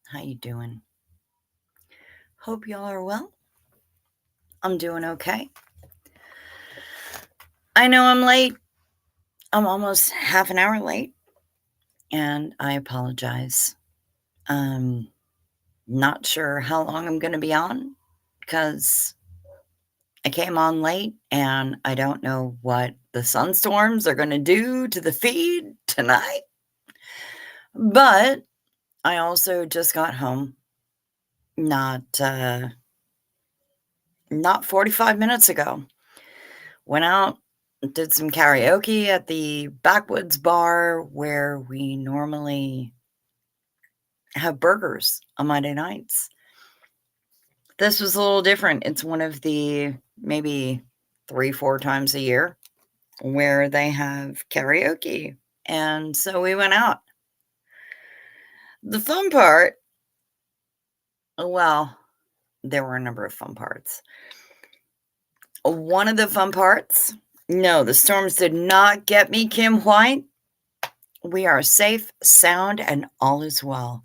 How you doing? Hope y'all are well. I'm doing okay. I know I'm late. I'm almost half an hour late, and I apologize. Um, not sure how long I'm going to be on because I came on late and I don't know what the sunstorms are going to do to the feed tonight. But I also just got home not 45 minutes ago. Went out, did some karaoke at the Backwoods bar where we normally have burgers on Monday nights. This was a little different. It's one of the maybe 3-4 times a year where they have karaoke. And so we went out. The fun part, well, there were a number of fun parts. One of the fun parts, no, the storms did not get me, Kim White. We are safe, sound, and all is well.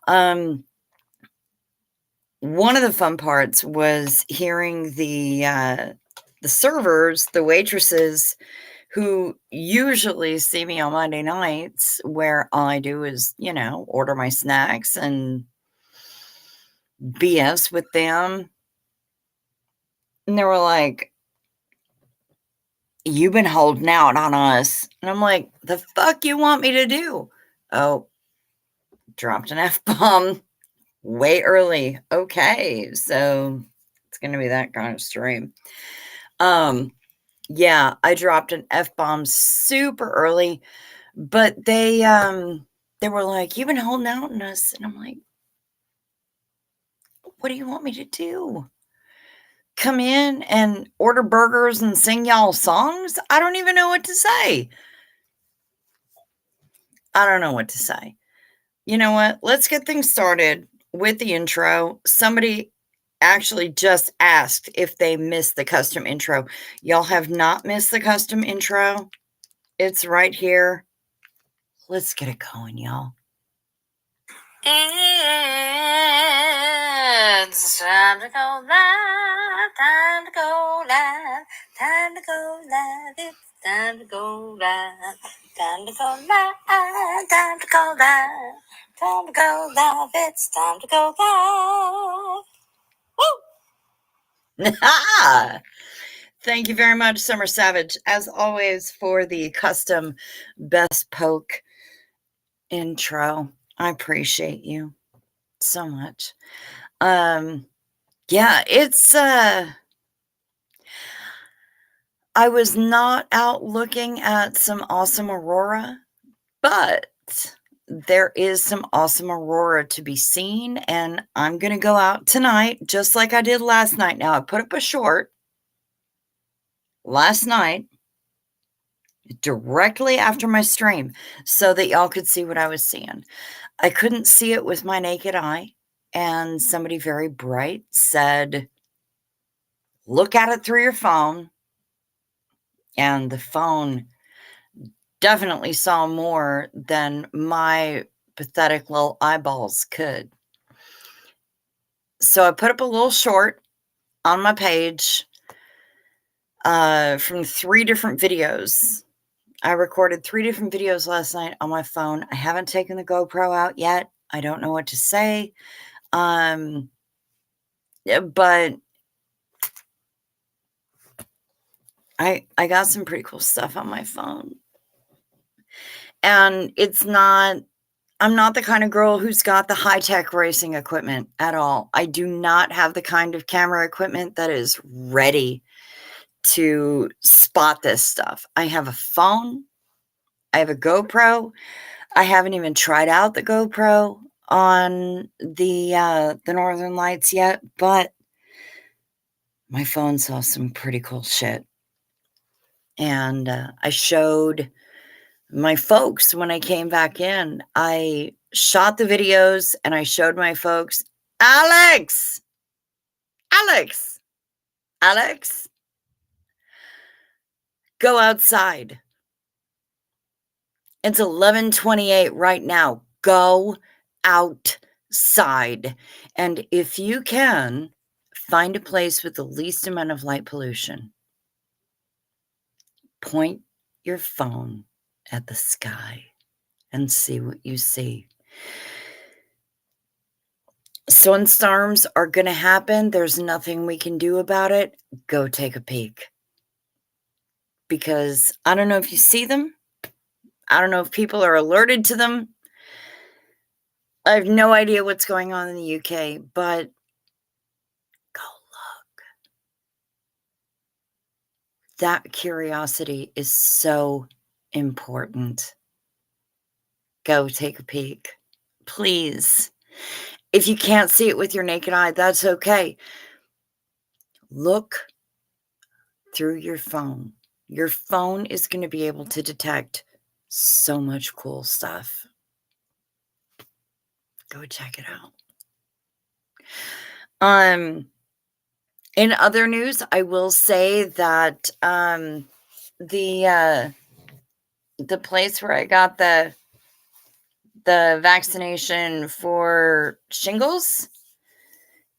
One of the fun parts was hearing the servers, the waitresses, who usually see me on Monday nights, where all I do is, order my snacks and BS with them. And they were like, "You've been holding out on us." And I'm like, "The fuck you want me to do?" Oh, dropped an F-bomb way early. Okay, so it's going to be that kind of stream. Yeah, I dropped an F-bomb super early, but they were like, "You've been holding out on us." And I'm like, "What do you want me to do? Come in and order burgers and sing y'all songs? I don't even know what to say." I don't know what to say. You know what? Let's get things started with the intro. Somebody actually just asked if they missed the custom intro. Y'all have not missed the custom intro. It's right here. Let's get it going, y'all. It's time to go live, time to go live, time to go live, it's time to go live, time to go live, time to go live, time to go live, it's time to go live. Woo! Thank you very much, Summer Savage, as always, for the custom Best Poke intro. I appreciate you so much. Yeah, it's I was not out looking at some awesome aurora, but there is some awesome aurora to be seen, and I'm going to go out tonight just like I did last night. Now, I put up a short last night directly after my stream so that y'all could see what I was seeing. I couldn't see it with my naked eye, and somebody very bright said, "Look at it through your phone." And the phone definitely saw more than my pathetic little eyeballs could. So I put up a little short on my page from 3 different videos. I recorded 3 different videos last night on my phone. I haven't taken the GoPro out yet. I don't know what to say. But I got some pretty cool stuff on my phone. And I'm not the kind of girl who's got the high-tech racing equipment at all. I do not have the kind of camera equipment that is ready to spot this stuff. I have a phone. I have a GoPro. I haven't even tried out the GoPro on the Northern Lights yet, but my phone saw some pretty cool shit. And I showed my folks when I came back in. I shot the videos and I showed my folks, Alex, go outside. It's 11:28 right now. Go outside. side. And if you can, find a place with the least amount of light pollution. Point your phone at the sky and see what you see. Storms are going to happen. There's nothing we can do about it. Go take a peek. Because I don't know if you see them. I don't know if people are alerted to them. I have no idea what's going on in the UK, but go look. That curiosity is so important. Go take a peek. Please. If you can't see it with your naked eye, that's okay. Look through your phone. Your phone is going to be able to detect so much cool stuff. Go check it out. In other news, I will say that the place where I got the vaccination for shingles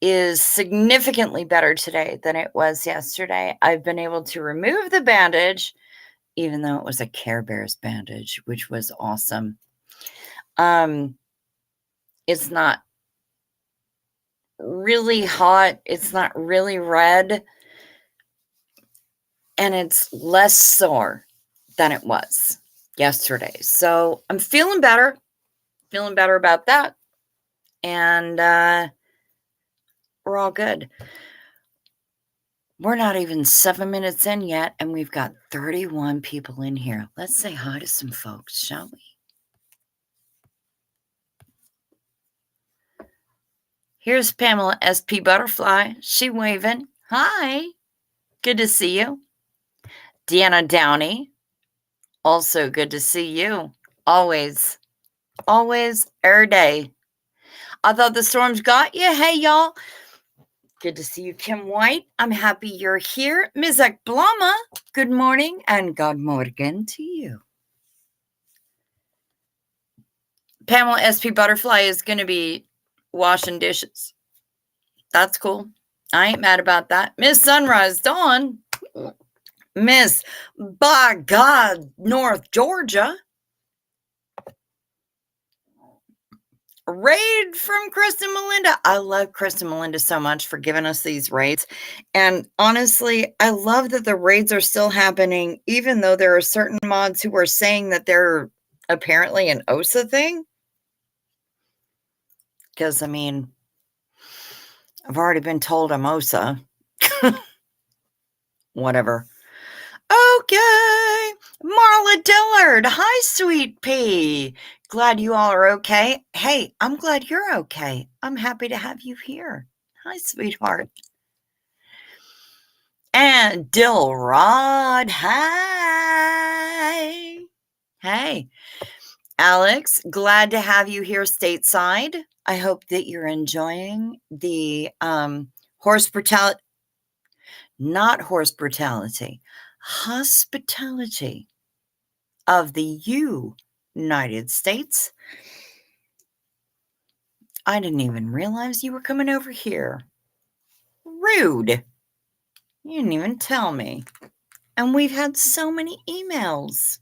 is significantly better today than it was yesterday. I've been able to remove the bandage, even though it was a Care Bears bandage, which was awesome. It's not really hot. It's not really red. And it's less sore than it was yesterday. So I'm feeling better about that. And we're all good. We're not even 7 minutes in yet, and we've got 31 people in here. Let's say hi to some folks, shall we? Here's Pamela SP Butterfly. She waving. Hi. Good to see you. Deanna Downey. Also good to see you. Always. Always, every day. I thought the storms got you. Hey, y'all. Good to see you, Kim White. I'm happy you're here. Mizek Blama, good morning and God morgen to you. Pamela SP Butterfly is going to be washing dishes. That's cool. I ain't mad about that. Miss Sunrise Dawn. Miss, by God, North Georgia. Raid from Kristen Melinda. I love Kristen Melinda so much for giving us these raids. And honestly, I love that the raids are still happening, even though there are certain mods who are saying that they're apparently an OSA thing. Because, I mean, I've already been told I'm OSA. Whatever. Okay. Marla Dillard. Hi, sweet pea. Glad you all are okay. Hey, I'm glad you're okay. I'm happy to have you here. Hi, sweetheart. And Dill Rod. Hi. Hey. Alex, glad to have you here stateside. I hope that you're enjoying the horse brutality, not horse brutality, hospitality of the United States. I didn't even realize you were coming over here. Rude. You didn't even tell me. And we've had so many emails.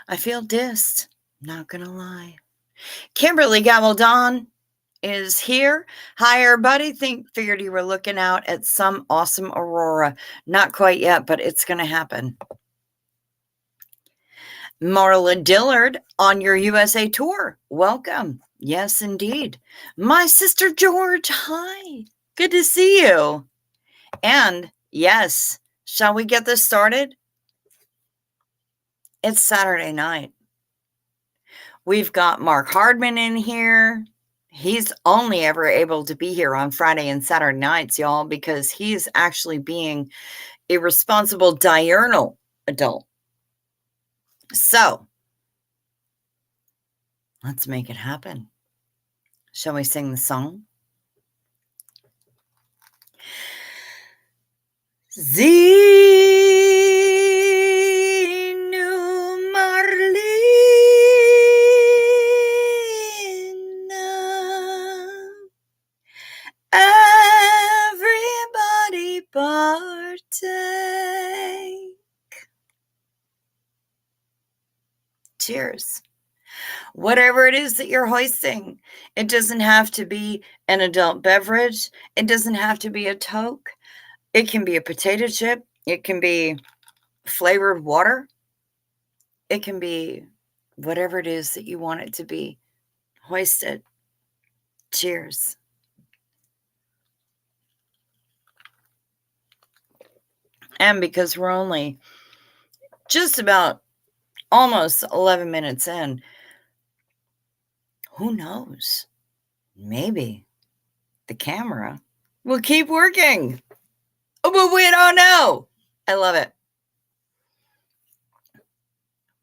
I feel dissed. Not gonna lie. Kimberly Gabaldon is here. Hi, everybody. Figured you were looking out at some awesome aurora. Not quite yet, but it's gonna happen. Marla Dillard on your USA tour. Welcome. Yes, indeed. My sister George. Hi. Good to see you. And yes, shall we get this started? It's Saturday night. We've got Mark Hardman in here. He's only ever able to be here on Friday and Saturday nights, y'all, because he's actually being a responsible diurnal adult. So let's make it happen. Shall we sing the song? Zinu Marlin cheers. Whatever it is that you're hoisting, it doesn't have to be an adult beverage. It doesn't have to be a toke. It can be a potato chip. It can be flavored water. It can be whatever it is that you want it to be. Hoist it. Cheers. And because we're only just about almost 11 minutes in, who knows? Maybe the camera will keep working. Oh, but we don't know. I love it.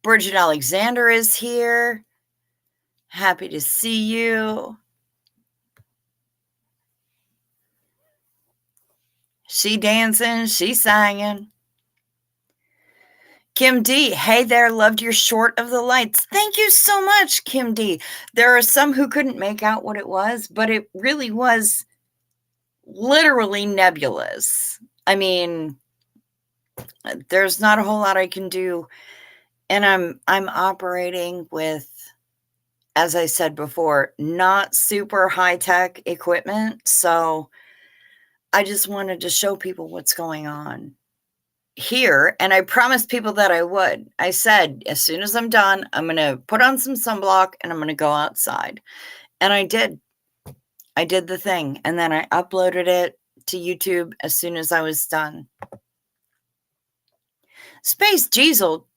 Bridget Alexander is here. Happy to see you. She dancing, she singing. Kim D, hey there, loved your short of the lights. Thank you so much, Kim D. There are some who couldn't make out what it was, but it really was literally nebulous. I mean, there's not a whole lot I can do, and I'm operating with, as I said before, not super high-tech equipment, so I just wanted to show people what's going on here, and I promised people that I would. I said, as soon as I'm done, I'm going to put on some sunblock and I'm going to go outside. And I did. I did the thing, and then I uploaded it to YouTube as soon as I was done. Space Diesel,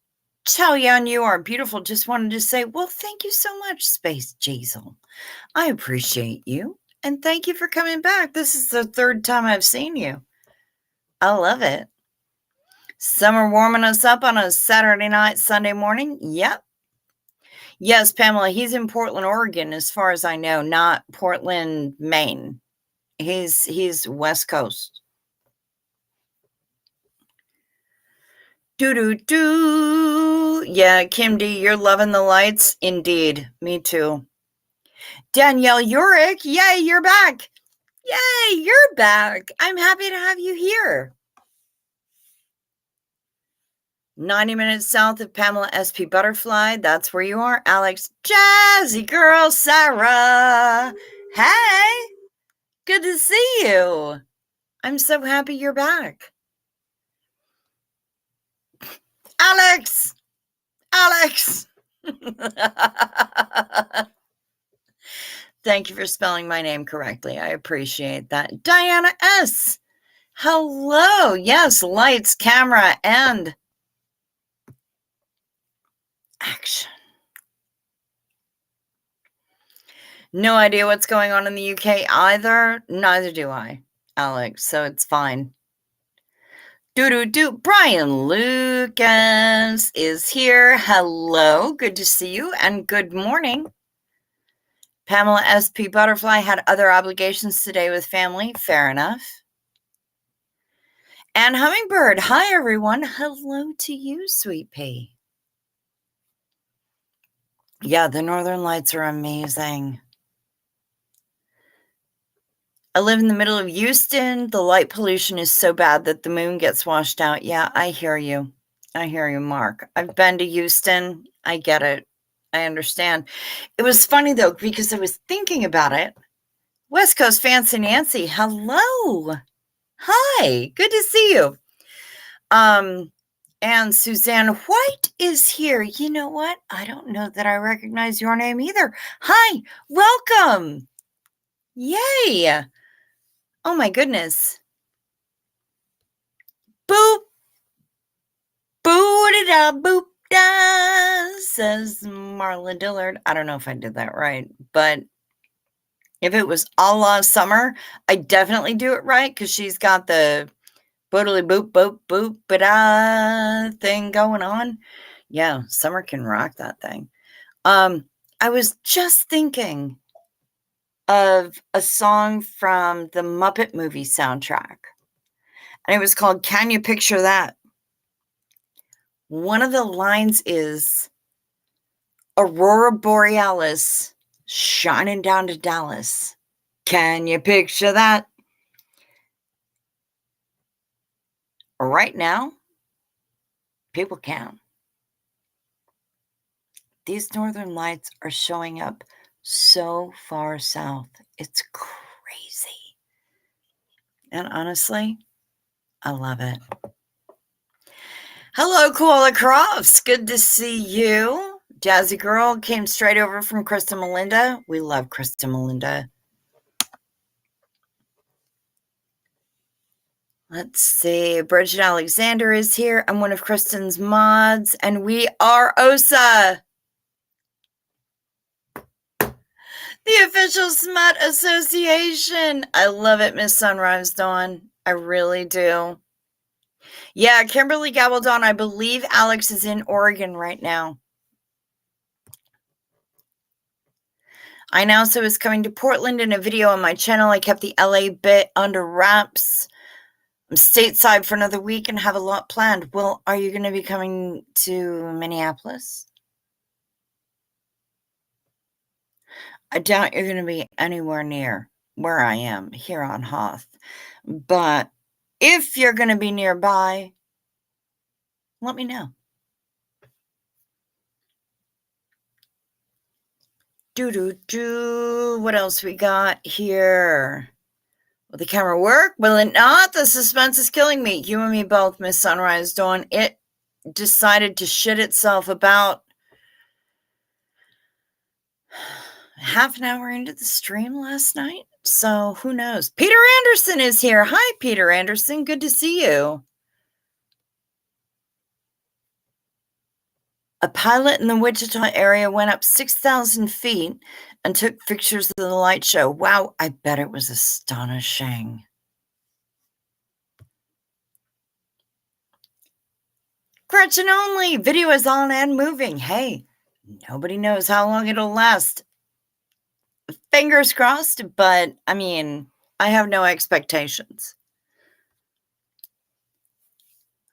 Chow Yan, you are beautiful. Just wanted to say, well, thank you so much, Space Diesel. I appreciate you, and thank you for coming back. This is the third time I've seen you. I love it. Summer warming us up on a Saturday night, Sunday morning. Yep. Yes, Pamela, he's in Portland, Oregon, as far as I know, not Portland, Maine. He's West Coast. Do. Yeah, Kim D, you're loving the lights? Indeed. Me too. Danielle Urick, yay, you're back. Yay, you're back. I'm happy to have you here. 90 minutes south of Pamela SP Butterfly. That's where you are, Alex. Jazzy girl, Sarah. Hey, good to see you. I'm so happy you're back. Alex. Thank you for spelling my name correctly. I appreciate that. Diana S. Hello. Yes, lights, camera, and action. No idea what's going on in the UK either. Neither do I, Alex, so it's fine. Brian Lucas is here. Hello. Good to see you, and good morning. Pamela SP Butterfly had other obligations today with family. Fair enough. And Hummingbird. Hi, everyone. Hello to you, Sweet Pea. Yeah, the Northern Lights are amazing. I live in the middle of Houston. The light pollution is so bad that the moon gets washed out. Yeah, I hear you. I hear you, Mark. I've been to Houston. I get it. I understand. It was funny, though, because I was thinking about it. West Coast Fancy Nancy, hello. Hi, good to see you. And Suzanne White is here. You know what? I don't know that I recognize your name either. Hi, welcome. Yay. Oh my goodness. Boop. Boo-da-da, boop-da, says Marla Dillard. I don't know if I did that right, but if it was a la Summer, I definitely do it right because she's got the boodly boop boop boop ba-da thing going on. Yeah, Summer can rock that thing. I was just thinking of a song from the Muppet movie soundtrack, and it was called Can You Picture That? One of the lines is Aurora Borealis shining down to Dallas. Can you picture that? Right now, people can. These northern lights are showing up so far south. It's crazy. And honestly, I love it. Hello, Koala Crofts. Good to see you. Jazzy Girl came straight over from Krista Melinda. We love Krista Melinda. Let's see. Bridget Alexander is here. I'm one of Kristen's mods, and we are OSA, the official Smut Association. I love it, Miss Sunrise Dawn. I really do. Yeah, Kimberly Gabaldon, I believe Alex is in Oregon right now. I now so is coming to Portland in a video on my channel. I kept the LA bit under wraps. I'm stateside for another week and have a lot planned. Well, are you going to be coming to Minneapolis? I doubt you're going to be anywhere near where I am here on Hoth. But if you're going to be nearby, let me know. What else we got here? Will the camera work? Will it not? The suspense is killing me. You and me both, Miss Sunrise Dawn. It decided to shit itself about half an hour into the stream last night. So who knows? Peter Anderson is here. Hi, Peter Anderson. Good to see you. A pilot in the Wichita area went up 6,000 feet and took pictures of the light show. Wow, I bet it was astonishing. Gretchen only. Video is on and moving. Hey, nobody knows how long it'll last. Fingers crossed, but I mean, I have no expectations.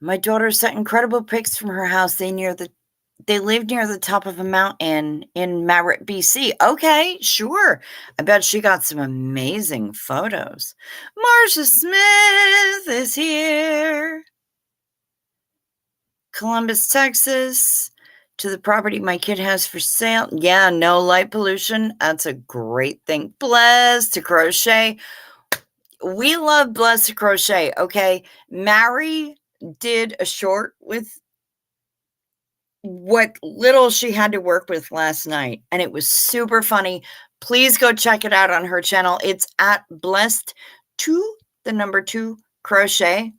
My daughter sent incredible pics from her house. They lived near the top of a mountain in Merritt, BC. Okay, sure. I bet she got some amazing photos. Marsha Smith is here. Columbus, Texas. To the property my kid has for sale. Yeah, no light pollution. That's a great thing. Blessed to crochet. We love Blessed to crochet, okay? Mary did a short with what little she had to work with last night, and it was super funny. Please go check it out on her channel. It's at Blessed to the number 2 crochet.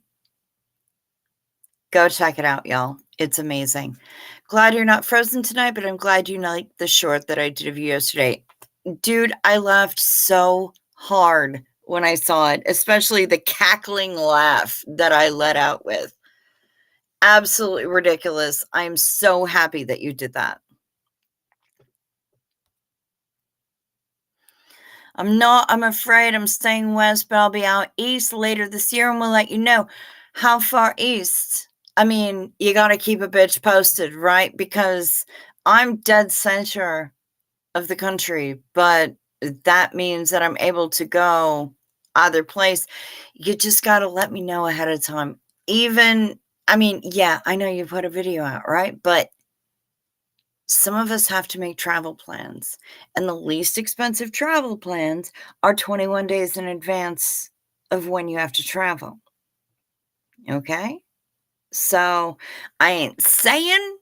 Go check it out, y'all. It's amazing. Glad you're not frozen tonight, but I'm glad you liked the short that I did of you yesterday. Dude, I laughed so hard when I saw it, especially the cackling laugh that I let out with. Absolutely ridiculous. I'm so happy that you did that. I'm afraid I'm staying west, but I'll be out east later this year and we'll let you know. How far east? I mean, you got to keep a bitch posted, right? Because I'm dead center of the country, but that means that I'm able to go either place. You just got to let me know ahead of time. Yeah, I know you put a video out, right? But some of us have to make travel plans, and the least expensive travel plans are 21 days in advance of when you have to travel. Okay? So I ain't saying,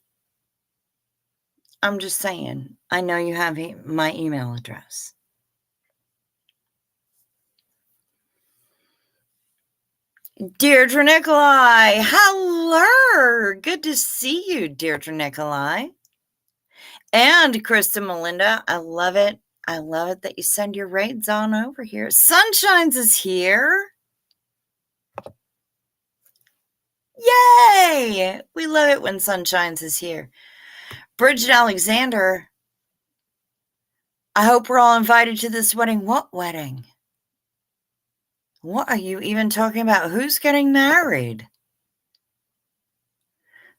I'm just saying, I know you have my email address. Deirdre Nikolai, hello. Good to see you, Deirdre Nikolai. And Krista Melinda, I love it. I love it that you send your raids on over here. Sunshines is here. Yay! We love it when Sunshines is here. Bridget Alexander, I hope we're all invited to this wedding. What wedding? What are you even talking about? Who's getting married?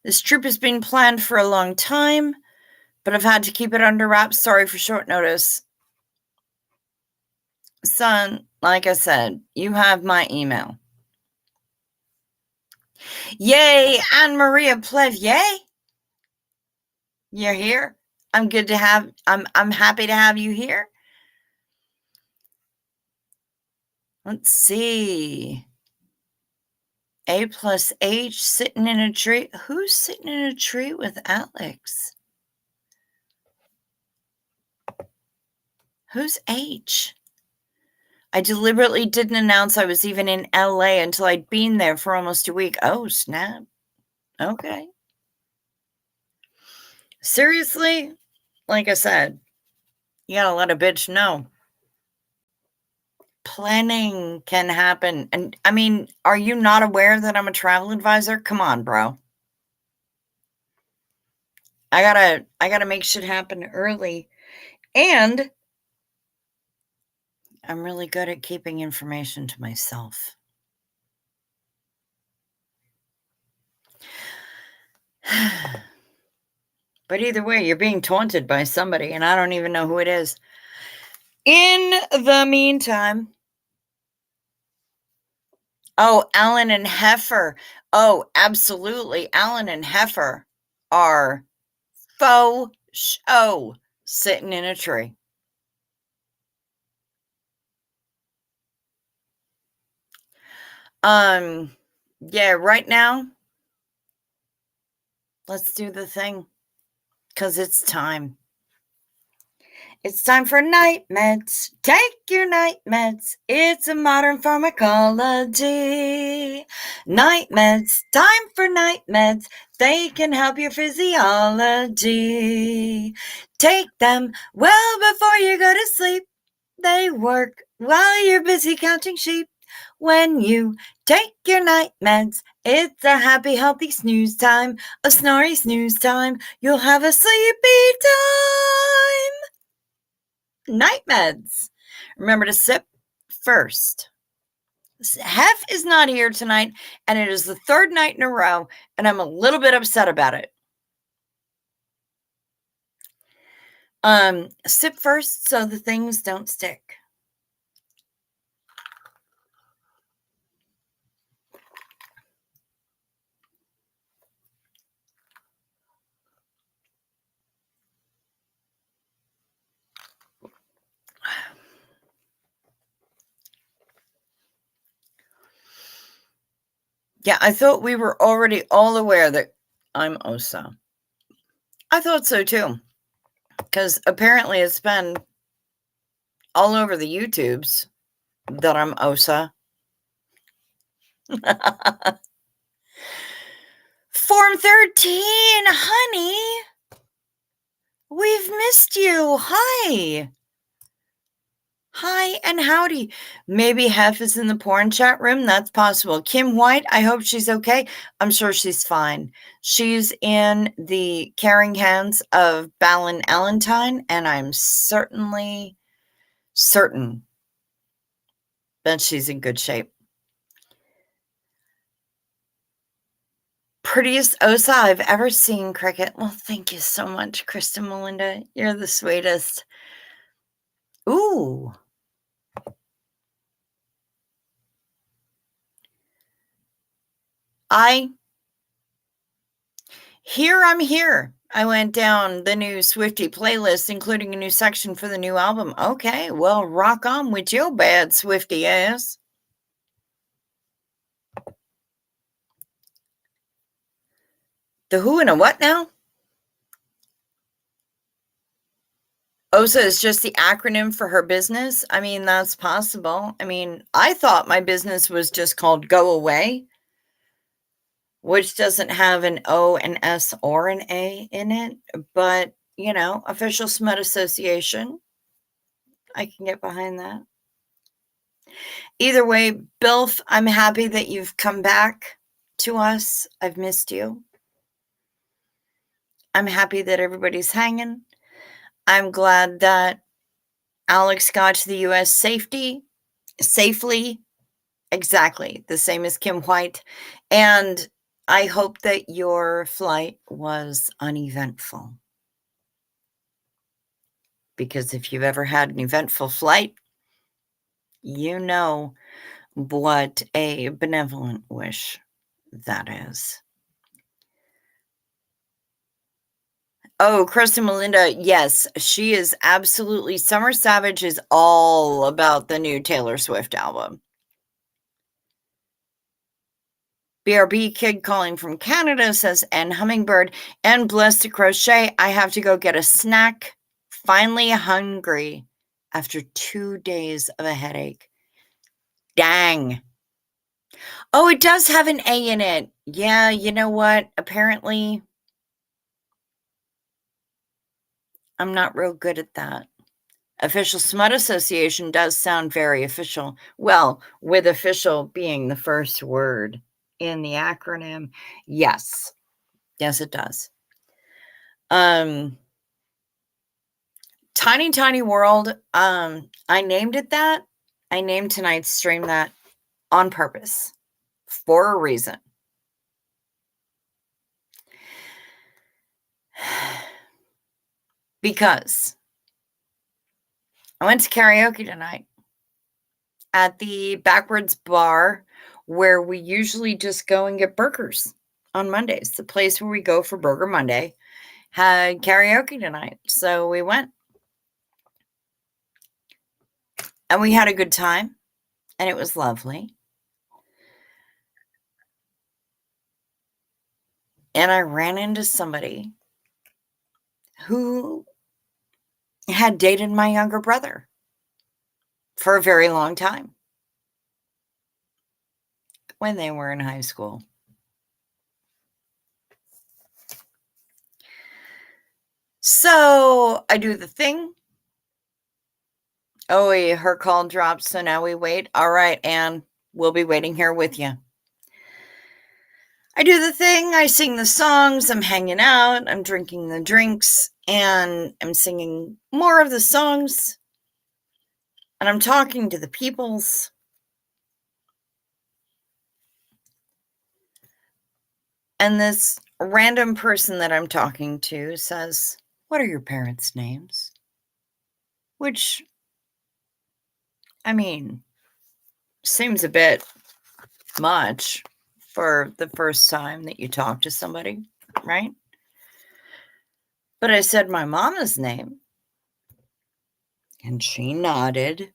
This trip has been planned for a long time, but I've had to keep it under wraps. Sorry for short notice. Son, like I said, you have my email. Yay, Anne Maria Plevier. You're here. I'm happy to have you here. Let's see. A plus H sitting in a tree. Who's sitting in a tree with Alex? Who's H? I deliberately didn't announce I was even in LA until I'd been there for almost a week. Oh, snap. Okay. Seriously? Like I said, you gotta let a bitch know. Planning can happen. And I mean, are you not aware that I'm a travel advisor? Come on, bro. I gotta make shit happen early. And I'm really good at keeping information to myself. But either way, you're being taunted by somebody, and I don't even know who it is. In the meantime, oh, Alan and Heifer. Oh, absolutely. Alan and Heifer are faux show sitting in a tree. Yeah, right now, let's do the thing because it's time. It's time for night meds. Take your night meds. It's a modern pharmacology. Night meds. Time for night meds. They can help your physiology. Take them well before you go to sleep. They work while you're busy counting sheep. When you take your night meds, it's a happy, healthy snooze time. A snory snooze time. You'll have a sleepy time. Night meds. Remember to sip first. Hef is not here tonight, and it is the third night in a row, and I'm a little bit upset about it. Sip first so the things don't stick. Yeah, I thought we were already all aware that I'm OSA. I thought so too, because apparently it's been all over the YouTubes that I'm OSA. Form 13, honey. We've missed you. Hi. Hi and howdy. Maybe Hef is in the porn chat room. That's possible. Kim White, I hope she's okay. I'm sure she's fine. She's in the caring hands of Balin Allentine, and I'm certainly certain that she's in good shape. Prettiest Osa I've ever seen, Cricket. Well, thank you so much, Kristen Melinda. You're the sweetest. Ooh. I'm here. I went down the new Swiftie playlist, including a new section for the new album. Okay, well, rock on with your bad Swiftie ass. The who and a what now? OSA is just the acronym for her business. I mean, that's possible. I mean, I thought my business was just called Go Away, which doesn't have an O, an S, or an A in it. But, you know, Official Smut Association, I can get behind that. Either way, Bilf, I'm happy that you've come back to us. I've missed you. I'm happy that everybody's hanging. I'm glad that Alex got to the US safely. Exactly. The same as Kim White. And I hope that your flight was uneventful. Because if you've ever had an eventful flight, you know what a benevolent wish that is. Oh, Kristen Melinda, yes, she is absolutely Summer Savage is all about the new Taylor Swift album. BRB Kid calling from Canada says, and Hummingbird, and Blessed to Crochet, I have to go get a snack. Finally hungry after 2 days of a headache. Dang. Oh, it does have an A in it. Yeah, you know what? Apparently, I'm not real good at that. Official Smut Association does sound very official. Well, with official being the first word in the acronym. Yes. Yes, it does. Tiny Tiny World, I named it that. I named tonight's stream that on purpose for a reason. Because I went to karaoke tonight at the Backwards Bar where we usually just go and get burgers on Mondays. The place where we go for Burger Monday had karaoke tonight. So we went and we had a good time and it was lovely. And I ran into somebody who had dated my younger brother for a very long time when they were in high school. So I do the thing. Oh, her call dropped, so now we wait. All right, Anne, we'll be waiting here with you. I do the thing. I sing the songs. I'm hanging out. I'm drinking the drinks, and I'm singing more of the songs. And I'm talking to the peoples. And this random person that I'm talking to says, "What are your parents' names?" Which, I mean, seems a bit much for the first time that you talk to somebody, right? But I said my mama's name. And she nodded.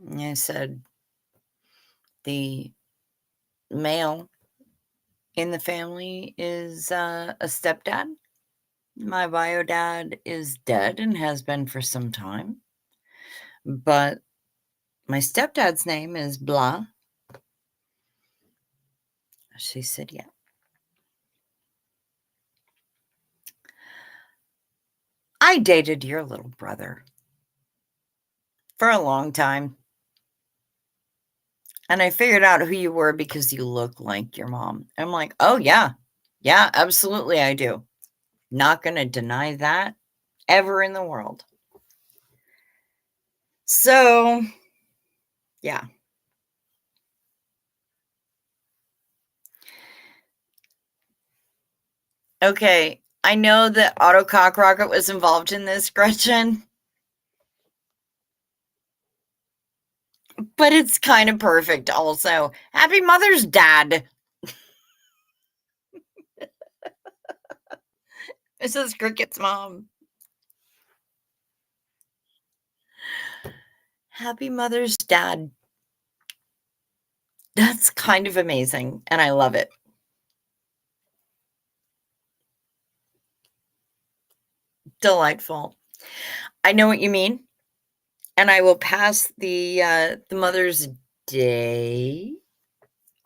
And I said, the male in the family is a stepdad. My bio dad is dead and has been for some time. But my stepdad's name is blah. She said, yeah. I dated your little brother for a long time. And I figured out who you were because you look like your mom. I'm like, oh, yeah. Yeah, absolutely, I do. Not going to deny that ever in the world. So, yeah. Okay, I know that Otto Cockrocket was involved in this, Gretchen. But it's kind of perfect also. Happy Mother's Dad. Mrs. Cricket's mom. Happy Mother's Dad. That's kind of amazing, and I love it. Delightful. I know what you mean, and I will pass the Mother's Day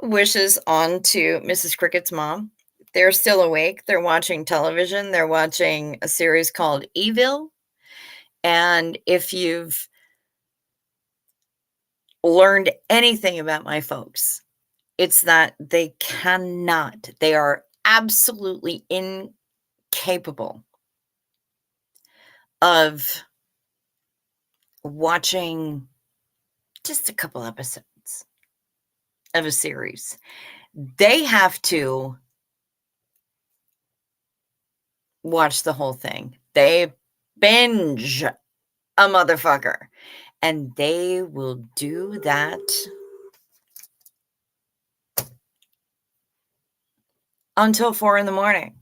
wishes on to Mrs. Cricket's mom. They're still awake. They're watching television. They're watching a series called Evil. And if you've learned anything about my folks, it's that they are absolutely incapable of watching just a couple episodes of a series. They have to watch the whole thing. They binge a motherfucker. And they will do that until 4 in the morning.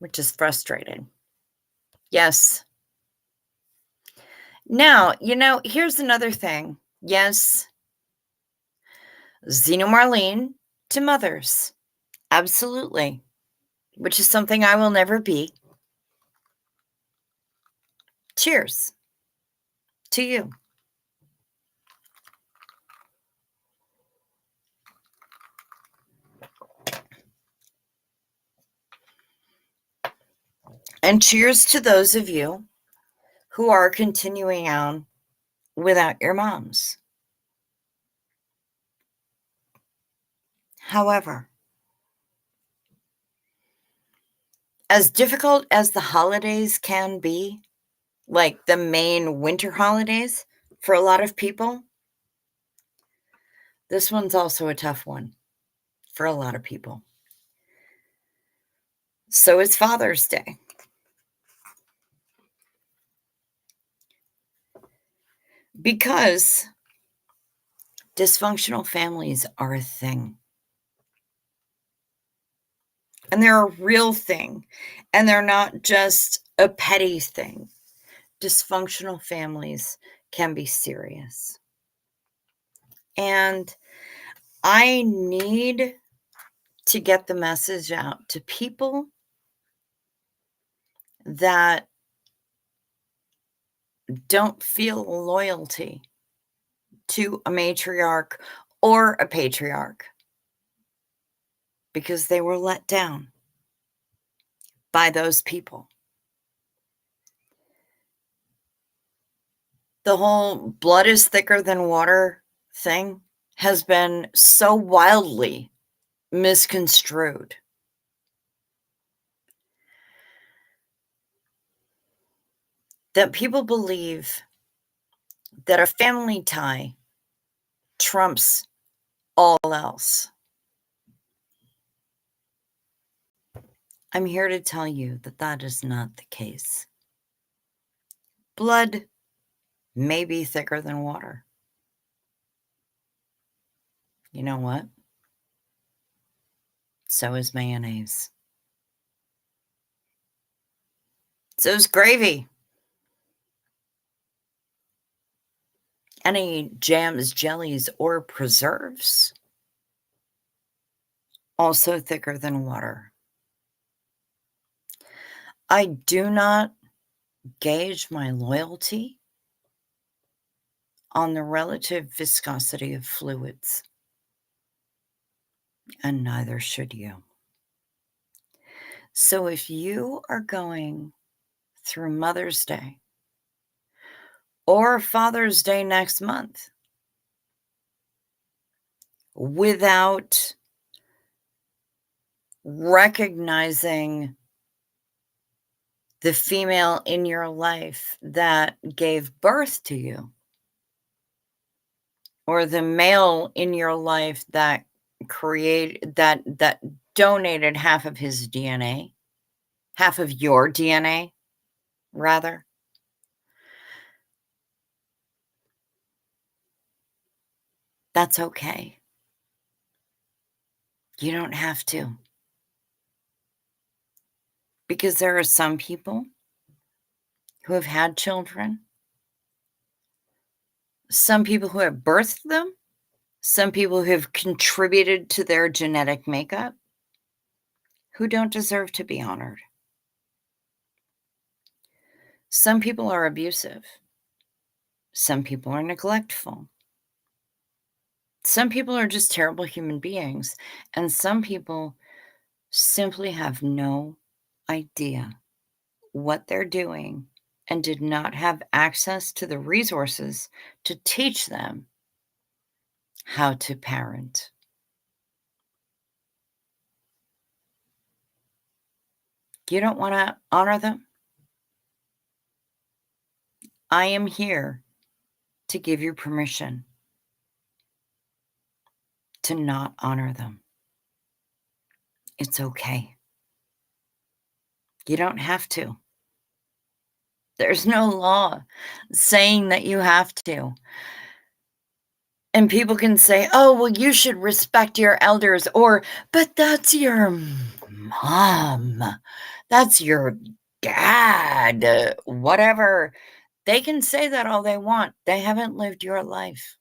which is frustrating. Yes. Now, here's another thing. Yes, Xenomarlene to mothers. Absolutely. Which is something I will never be. Cheers to you. And cheers to those of you who are continuing on without your moms. However, as difficult as the holidays can be, like the main winter holidays for a lot of people, this one's also a tough one for a lot of people. So is Father's Day. Because dysfunctional families are a thing. And they're a real thing. And they're not just a petty thing. Dysfunctional families can be serious. And I need to get the message out to people that don't feel loyalty to a matriarch or a patriarch because they were let down by those people. The whole blood is thicker than water thing has been so wildly misconstrued. That people believe that a family tie trumps all else. I'm here to tell you that that is not the case. Blood may be thicker than water. You know what? So is mayonnaise. So is gravy. Any jams, jellies, or preserves, also thicker than water. I do not gauge my loyalty on the relative viscosity of fluids, and neither should you. So if you are going through Mother's Day or Father's Day next month without recognizing the female in your life that gave birth to you, or the male in your life that donated half of his DNA, half of your DNA, rather. That's okay. You don't have to. Because there are some people who have had children, some people who have birthed them, some people who have contributed to their genetic makeup who don't deserve to be honored. Some people are abusive. Some people are neglectful. Some people are just terrible human beings. And some people simply have no idea what they're doing and did not have access to the resources to teach them how to parent. You don't want to honor them? I am here to give you permission to not honor them. It's okay. You don't have to. There's no law saying that you have to. And people can say, oh, well, you should respect your elders, or, but that's your mom. That's your dad, whatever. They can say that all they want. They haven't lived your life.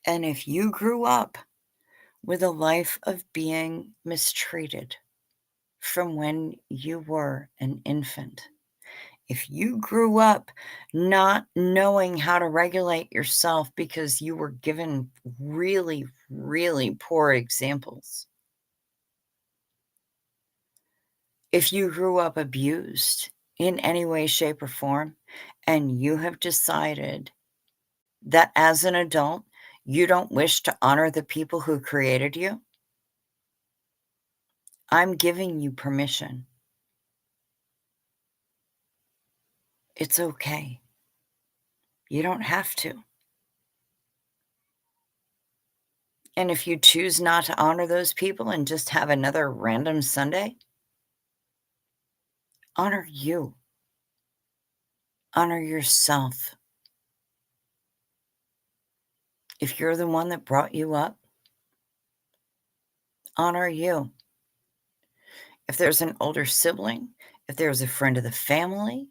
And if you grew up with a life of being mistreated from when you were an infant, if you grew up not knowing how to regulate yourself because you were given really, really poor examples, if you grew up abused in any way, shape, or form, and you have decided that as an adult, you don't wish to honor the people who created you, I'm giving you permission. It's okay. You don't have to. And if you choose not to honor those people and just have another random Sunday, honor you. Honor yourself. If you're the one that brought you up, honor you. If there's an older sibling, if there's a friend of the family,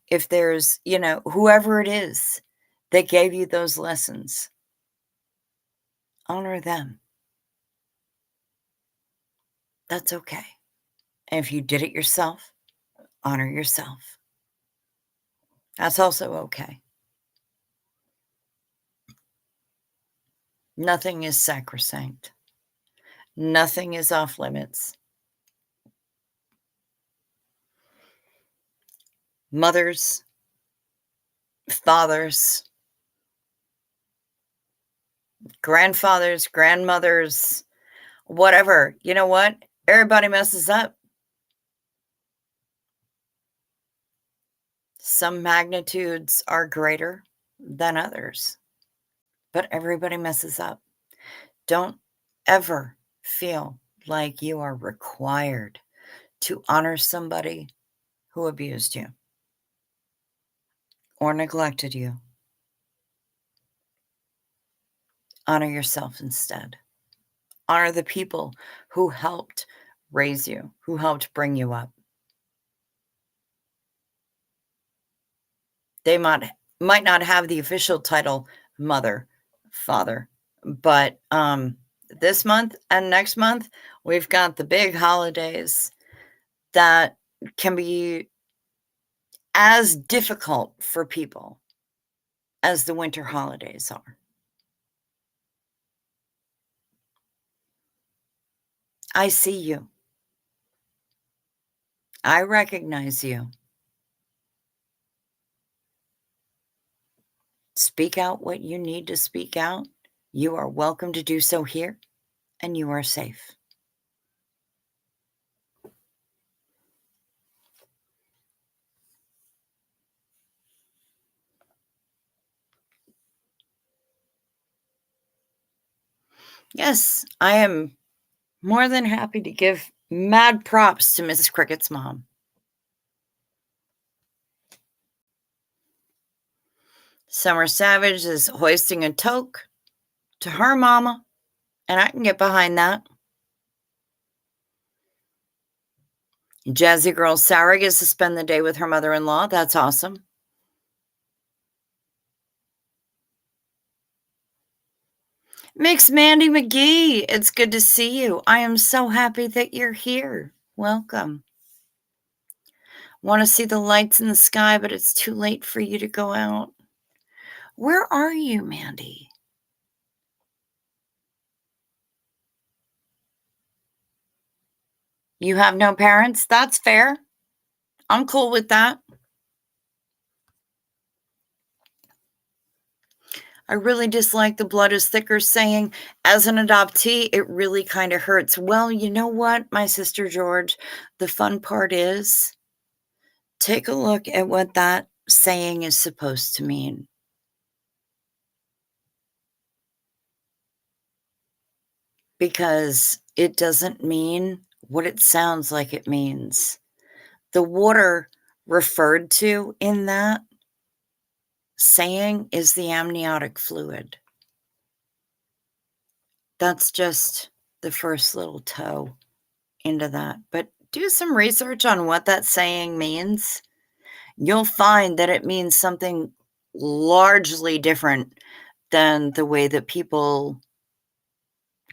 if there's, whoever it is that gave you those lessons, honor them. That's okay. And if you did it yourself, honor yourself. That's also okay. Nothing is sacrosanct. Nothing is off limits. Mothers, fathers, grandfathers, grandmothers, whatever. You know what? Everybody messes up. Some magnitudes are greater than others, but everybody messes up. Don't ever feel like you are required to honor somebody who abused you or neglected you. Honor yourself instead. Honor the people who helped raise you, who helped bring you up. They might not have the official title mother, father, but this month and next month, we've got the big holidays that can be as difficult for people as the winter holidays are. I see you. I recognize you. Speak out what you need to speak out. You are welcome to do so here, and you are safe. Yes, I am more than happy to give mad props to Mrs. Cricket's mom. Summer Savage is hoisting a toque to her mama, and I can get behind that. Jazzy Girl Sarah gets to spend the day with her mother-in-law. That's awesome. Mix Mandy McGee, it's good to see you. I am so happy that you're here. Welcome. Want to see the lights in the sky, but it's too late for you to go out. Where are you, Mandy? You have no parents? That's fair. I'm cool with that. I really dislike the blood is thicker saying, as an adoptee, it really kind of hurts. Well, you know what, my sister George, the fun part is, take a look at what that saying is supposed to mean. Because it doesn't mean what it sounds like it means. The water referred to in that saying is the amniotic fluid. That's just the first little toe into that, but do some research on what that saying means. You'll find that it means something largely different than the way that people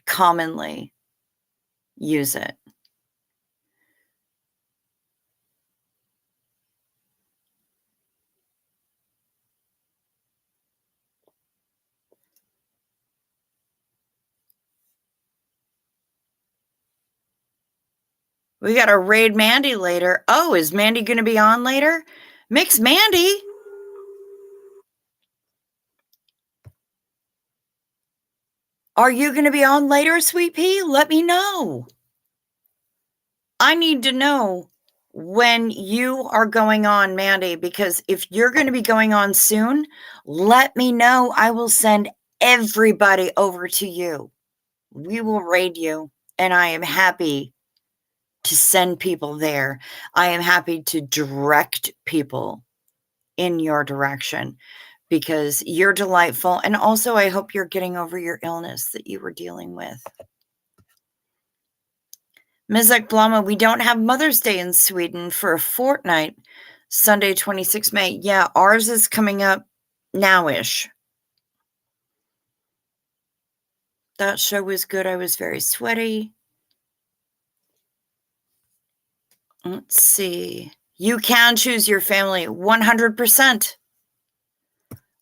commonly use it. We gotta raid Mandy later. Oh, is Mandy gonna be on later? Mix Mandy. Are you gonna be on later, Sweet Pea? Let me know. I need to know when you are going on, Mandy, because if you're gonna be going on soon, let me know. I will send everybody over to you. We will raid you, and I am happy to send people there. I am happy to direct people in your direction because you're delightful. And also, I hope you're getting over your illness that you were dealing with. Mizek Blama, we don't have Mother's Day in Sweden for a fortnight, Sunday, 26 May. Yeah, ours is coming up now-ish. That show was good. I was very sweaty. Let's see. You can choose your family 100%.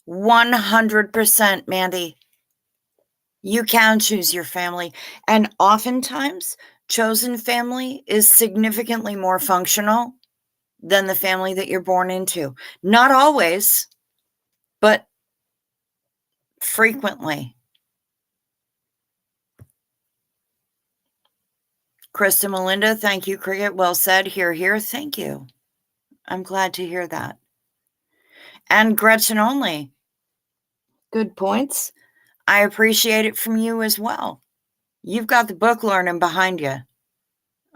100%, Mandy. You can choose your family. And oftentimes, chosen family is significantly more functional than the family that you're born into. Not always, but frequently. Krista Melinda, thank you, Cricket. Well said. Here, here. Thank you. I'm glad to hear that. And Gretchen only. Good points. I appreciate it from you as well. You've got the book learning behind you.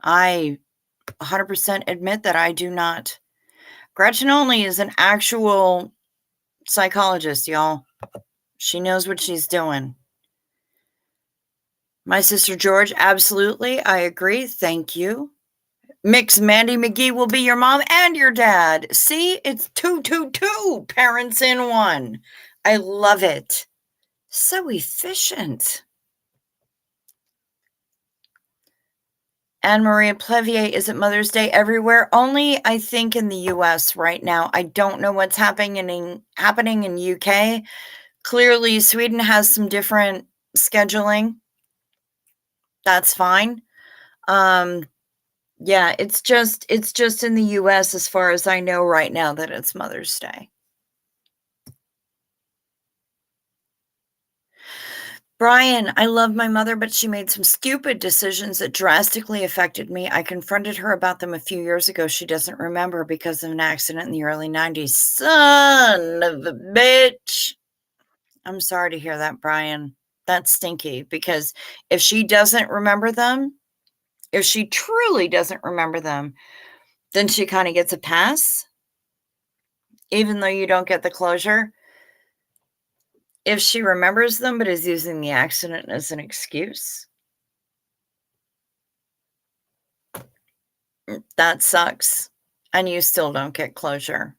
I 100% admit that I do not. Gretchen only is an actual psychologist, y'all. She knows what she's doing. My sister George, absolutely. I agree. Thank you. Mix Mandy McGee will be your mom and your dad. See, it's two parents in one. I love it. So efficient. Anne Maria Plevier, is it Mother's Day everywhere? Only, I think, in the US right now. I don't know what's happening in UK. Clearly, Sweden has some different scheduling. That's fine. Yeah, it's just in the US as far as I know right now that it's Mother's Day. Brian, I love my mother, but she made some stupid decisions that drastically affected me. I confronted her about them a few years ago. She doesn't remember because of an accident in the early 90s. Son of a bitch. I'm sorry to hear that, Brian. That's stinky because if she doesn't remember them, if she truly doesn't remember them, then she kind of gets a pass, even though you don't get the closure. If she remembers them but is using the accident as an excuse, that sucks, and you still don't get closure.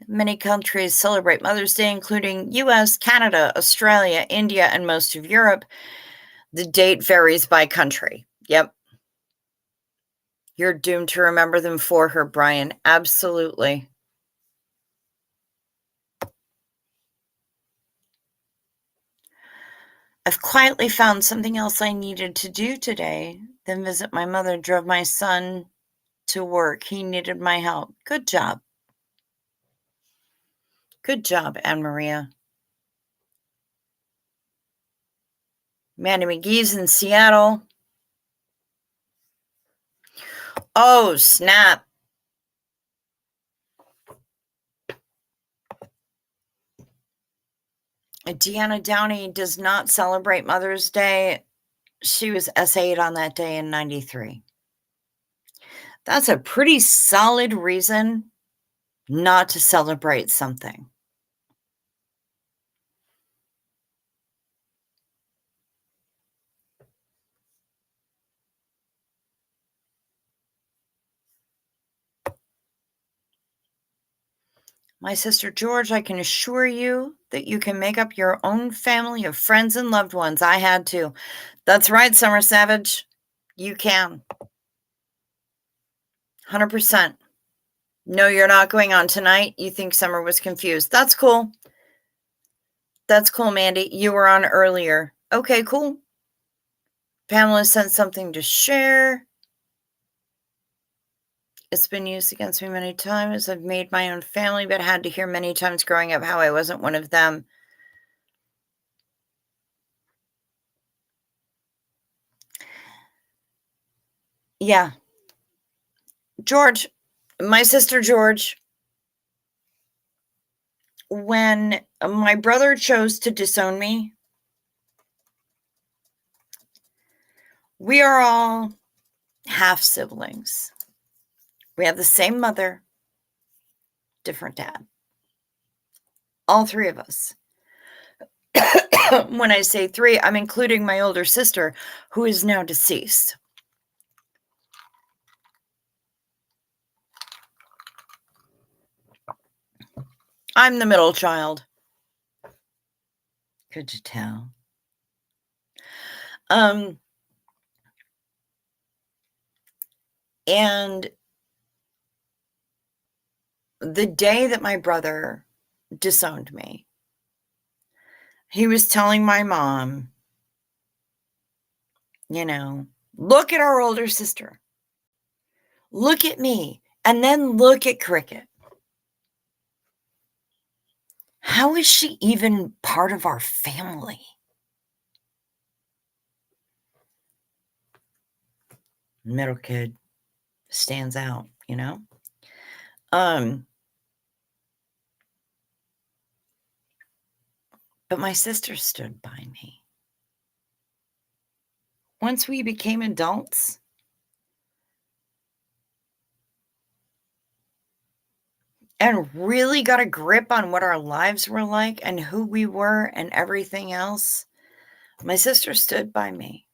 Many countries celebrate Mother's Day, including US, Canada, Australia, India, and most of Europe. The date varies by country. Yep. You're doomed to remember them for her, Brian. Absolutely. I've quietly found something else I needed to do today, then visit my mother, drove my son to work. He needed my help. Good job. Good job, Anne Maria. Mandy McGee's in Seattle. Oh, snap. Deanna Downey does not celebrate Mother's Day. She was S8 on that day in 93. That's a pretty solid reason not to celebrate something. My sister George, I can assure you that you can make up your own family of friends and loved ones. I had to. That's right, Summer Savage. You can. 100%. No, you're not going on tonight. You think Summer was confused. That's cool. That's cool, Mandy. You were on earlier. Okay, cool. Pamela sent something to share. It's been used against me many times. I've made my own family, but had to hear many times growing up how I wasn't one of them. Yeah. George, my sister George, when my brother chose to disown me, we are all half siblings. We have the same mother, different dad. All three of us. When I say three, I'm including my older sister, who is now deceased. I'm the middle child. Could you tell? And the day that my brother disowned me, he was telling my mom, look at our older sister. Look at me. And then look at Cricket. How is she even part of our family? Middle kid stands out, But my sister stood by me. Once we became adults, and really got a grip on what our lives were like and who we were and everything else, my sister stood by me.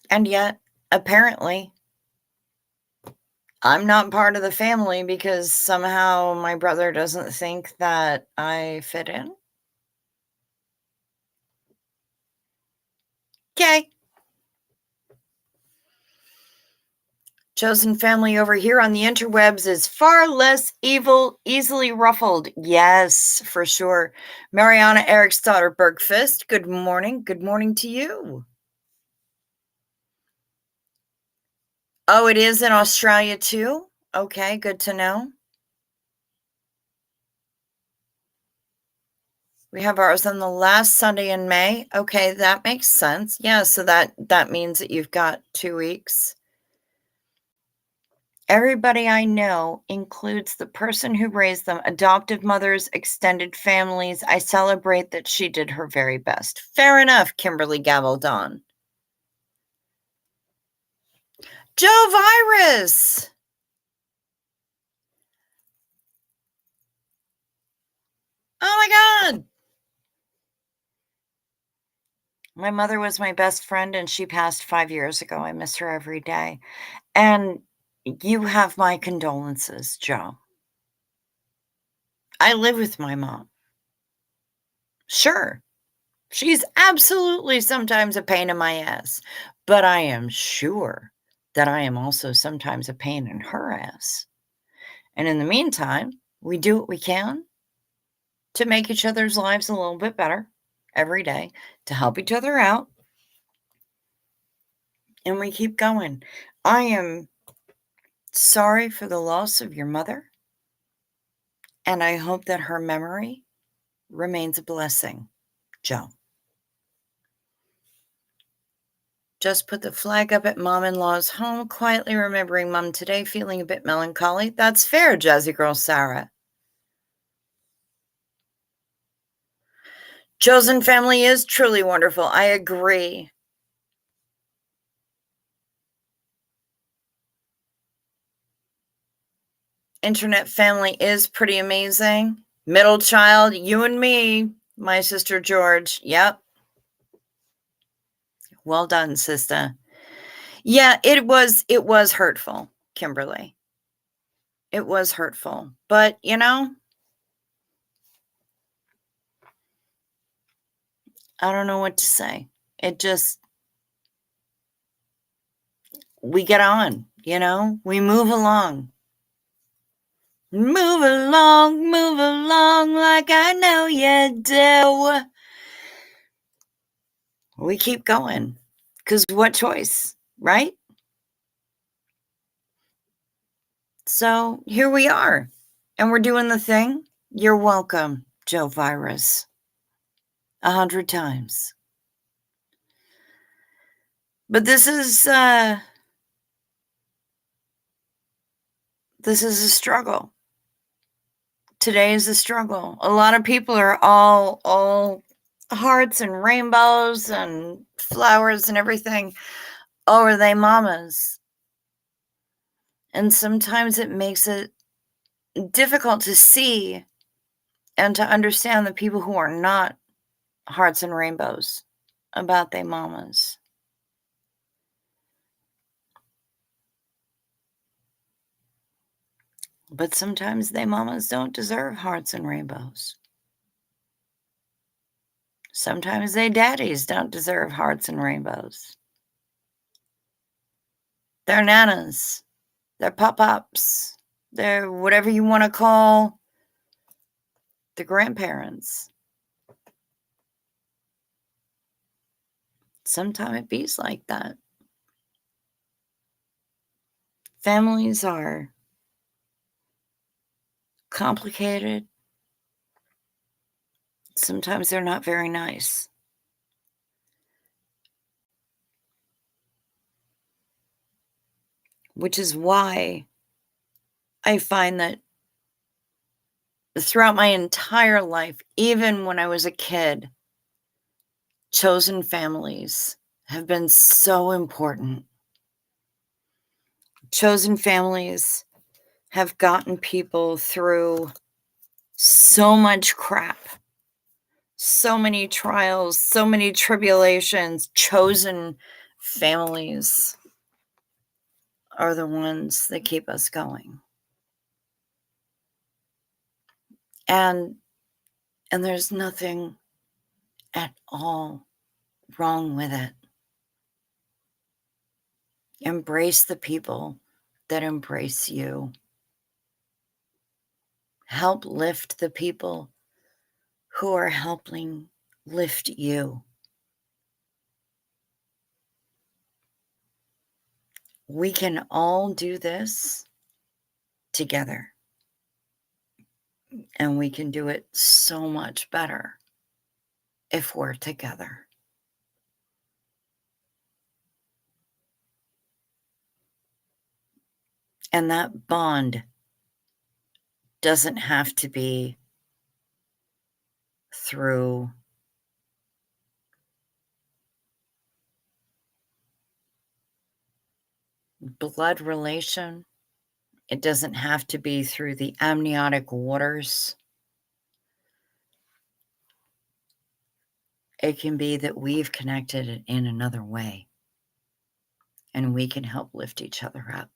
And yet, apparently, I'm not part of the family because somehow my brother doesn't think that I fit in. Okay. Chosen family over here on the interwebs is far less evil, easily ruffled. Yes, for sure. Mariana Eric's daughter, Bergfist. Good morning. Good morning to you. Oh, it is in Australia too? Okay, good to know. We have ours on the last Sunday in May. Okay, that makes sense. Yeah, so that means that you've got 2 weeks. Everybody I know includes the person who raised them, adoptive mothers, extended families. I celebrate that she did her very best. Fair enough, Kimberly Gavaldon. Joe Virus! Oh my God! My mother was my best friend and she passed 5 years ago. I miss her every day. And you have my condolences, Joe. I live with my mom. Sure, she's absolutely sometimes a pain in my ass, but I am sure that I am also sometimes a pain in her ass. And in the meantime, we do what we can to make each other's lives a little bit better every day, to help each other out. And we keep going. I am sorry for the loss of your mother. And I hope that her memory remains a blessing, Joe. Just put the flag up at mom-in-law's home, quietly remembering mom today, feeling a bit melancholy. That's fair, Jazzy Girl Sarah. Chosen family is truly wonderful. I agree. Internet family is pretty amazing. Middle child, you and me, my sister George. Yep. Well done, sister. Yeah, it was hurtful. Kimberly. It was hurtful. But, I don't know what to say. It just we get on, we move along. Move along like I know you do. We keep going. Because what choice, right? So here we are. And we're doing the thing. You're welcome, Joe Virus. 100 times. But this is a struggle. Today is a struggle. A lot of people are all hearts and rainbows and flowers and everything over they mamas. And sometimes it makes it difficult to see and to understand the people who are not hearts and rainbows about they mamas. But sometimes they mamas don't deserve hearts and rainbows. Sometimes they daddies don't deserve hearts and rainbows. They're nanas. They're pop-ups. They're whatever you want to call the grandparents. Sometimes it beats like that. Families are complicated. Sometimes they're not very nice. Which is why I find that throughout my entire life, even when I was a kid, chosen families have been so important. Chosen families have gotten people through so much crap, so many trials, so many tribulations. Chosen families are the ones that keep us going. And there's nothing at all wrong with it. Embrace the people that embrace you. Help lift the people who are helping lift you. We can all do this together. And we can do it so much better if we're together. And that bond doesn't have to be through blood relation. It doesn't have to be through the amniotic waters. It can be that we've connected in another way, and we can help lift each other up.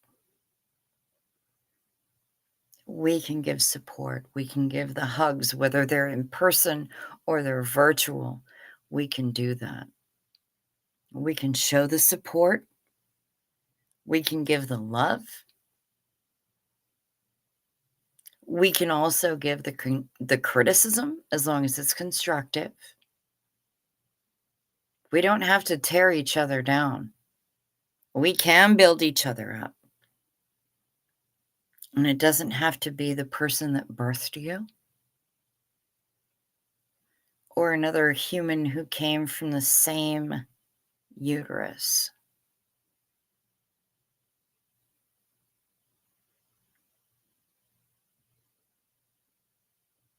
We can give support. We can give the hugs, whether they're in person or they're virtual. We can do that. We can show the support. We can give the love. We can also give the criticism as long as it's constructive. We don't have to tear each other down. We can build each other up. And it doesn't have to be the person that birthed you or another human who came from the same uterus.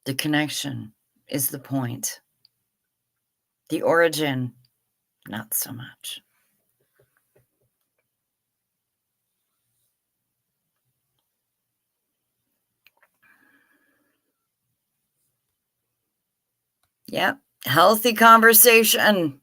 The connection is the point. The origin, not so much. Yep. Healthy conversation.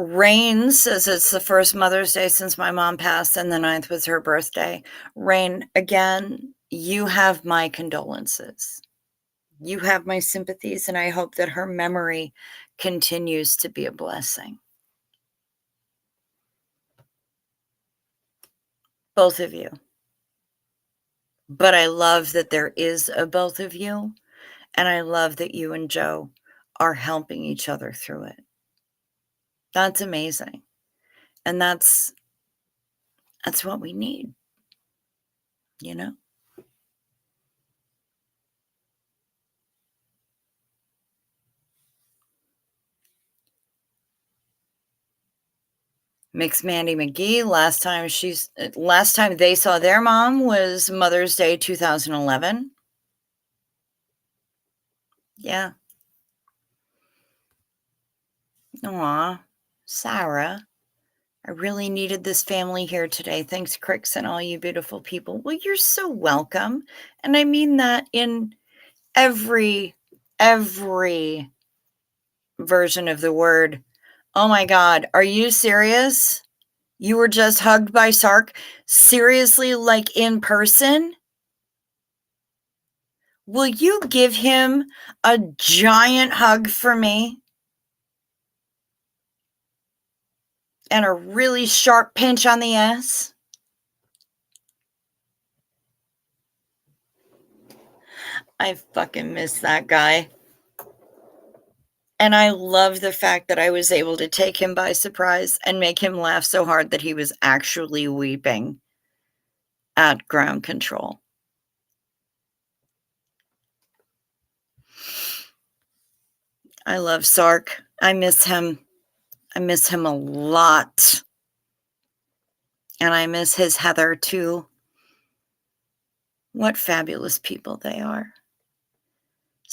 Rain says it's the first Mother's Day since my mom passed, and the 9th was her birthday. Rain, again, you have my condolences. You have my sympathies, and I hope that her memory continues to be a blessing. Both of you. But I love that there is a both of you, and I love that you and Joe are helping each other through it. That's amazing. And that's what we need, you know? Mix Mandy McGee, last time they saw their mom was Mother's Day 2011. Yeah. Aw, Sarah, I really needed this family here today. Thanks, Cricks, and all you beautiful people. Well, you're so welcome. And I mean that in every version of the word. Oh my God, are you serious? You were just hugged by Sark? Seriously, like in person? Will you give him a giant hug for me? And a really sharp pinch on the ass? I fucking miss that guy. And I love the fact that I was able to take him by surprise and make him laugh so hard that he was actually weeping at ground control. I love Sark. I miss him. I miss him a lot. And I miss his Heather too. What fabulous people they are.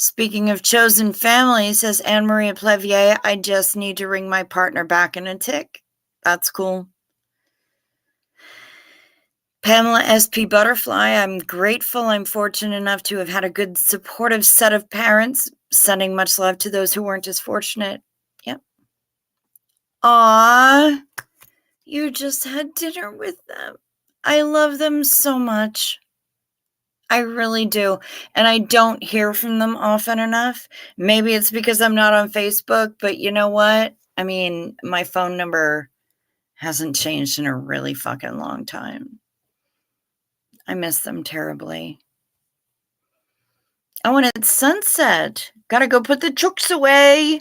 Speaking of chosen family, says Anne Maria Plevier, I just need to ring my partner back in a tick. That's cool. Pamela SP Butterfly, I'm grateful I'm fortunate enough to have had a good supportive set of parents, sending much love to those who weren't as fortunate. Yep. Aw, you just had dinner with them. I love them so much. I really do. And I don't hear from them often enough. Maybe it's because I'm not on Facebook, but you know what? I mean, my phone number hasn't changed in a really fucking long time. I miss them terribly. Oh, and it's sunset. Gotta go put the chooks away.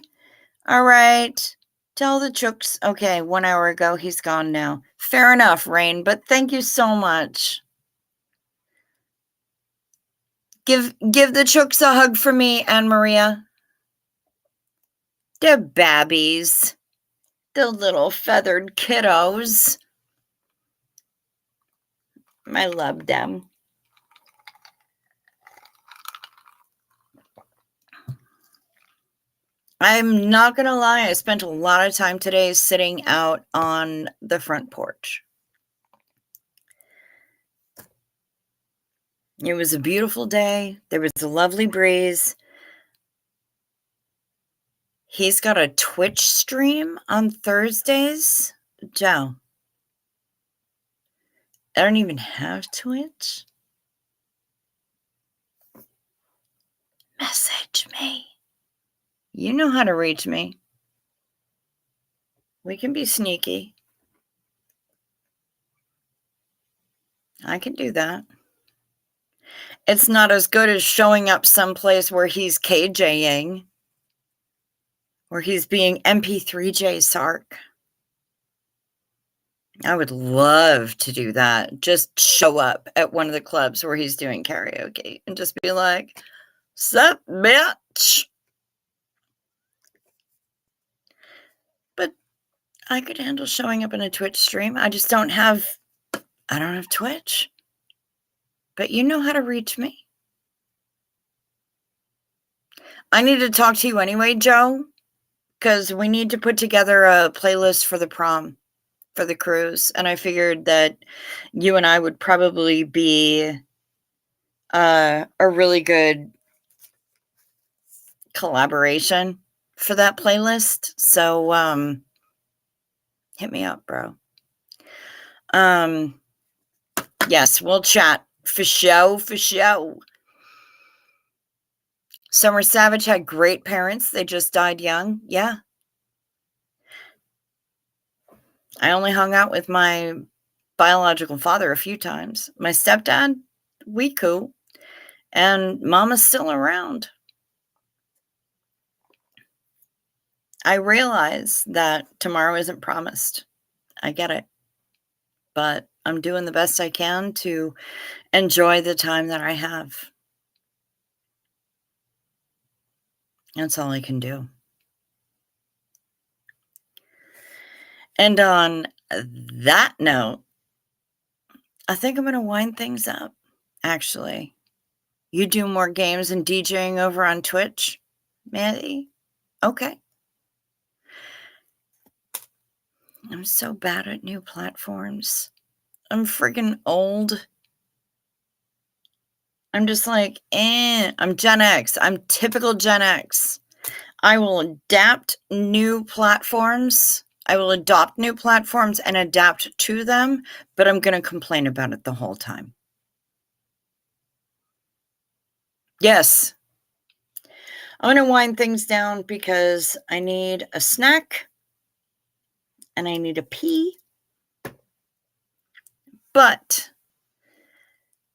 All right. Tell the chooks. Okay, 1 hour ago, he's gone now. Fair enough, Rain, but thank you so much. Give the chooks a hug for me, Anne Maria. They're babbies. The little feathered kiddos. I love them. I'm not going to lie, I spent a lot of time today sitting out on the front porch. It was a beautiful day. There was a lovely breeze. He's got a Twitch stream on Thursdays. Joe, I don't even have Twitch. Message me. You know how to reach me. We can be sneaky. I can do that. It's not as good as showing up someplace where he's KJing, where he's being MP3J Sark. I would love to do that. Just show up at one of the clubs where he's doing karaoke and just be like, sup, bitch? But I could handle showing up in a Twitch stream. I don't have Twitch. But you know how to reach me. I need to talk to you anyway, Joe, because we need to put together a playlist for the prom, for the cruise. And I figured that you and I would probably be a really good collaboration for that playlist. So hit me up, bro. Yes, we'll chat. For show, for show. Summer Savage had great parents. They just died young. Yeah. I only hung out with my biological father a few times. My stepdad, we cool. And mama's still around. I realize that tomorrow isn't promised. I get it. But I'm doing the best I can to enjoy the time that I have. That's all I can do. And on that note, I think I'm going to wind things up, actually. You do more games and DJing over on Twitch, Mandy? Okay. I'm so bad at new platforms. I'm freaking old. I'm just like, I'm Gen X. I'm typical Gen X. I will adapt new platforms. I will adopt new platforms and adapt to them, but I'm going to complain about it the whole time. Yes. I'm going to wind things down because I need a snack and I need a pee. But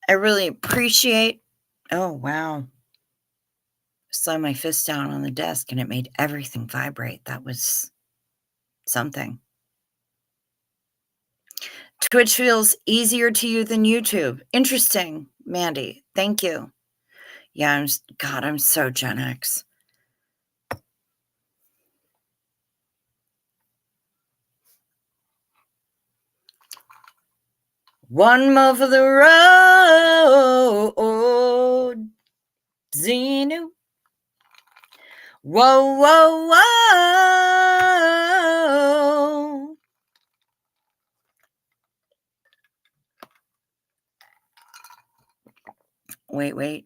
I really appreciate. Oh, wow. Slammed my fist down on the desk and it made everything vibrate. That was something. Twitch feels easier to you than YouTube. Interesting, Mandy. Thank you. Yeah, I'm so Gen X. One more for the road, Xenu. Whoa, whoa, whoa. Wait.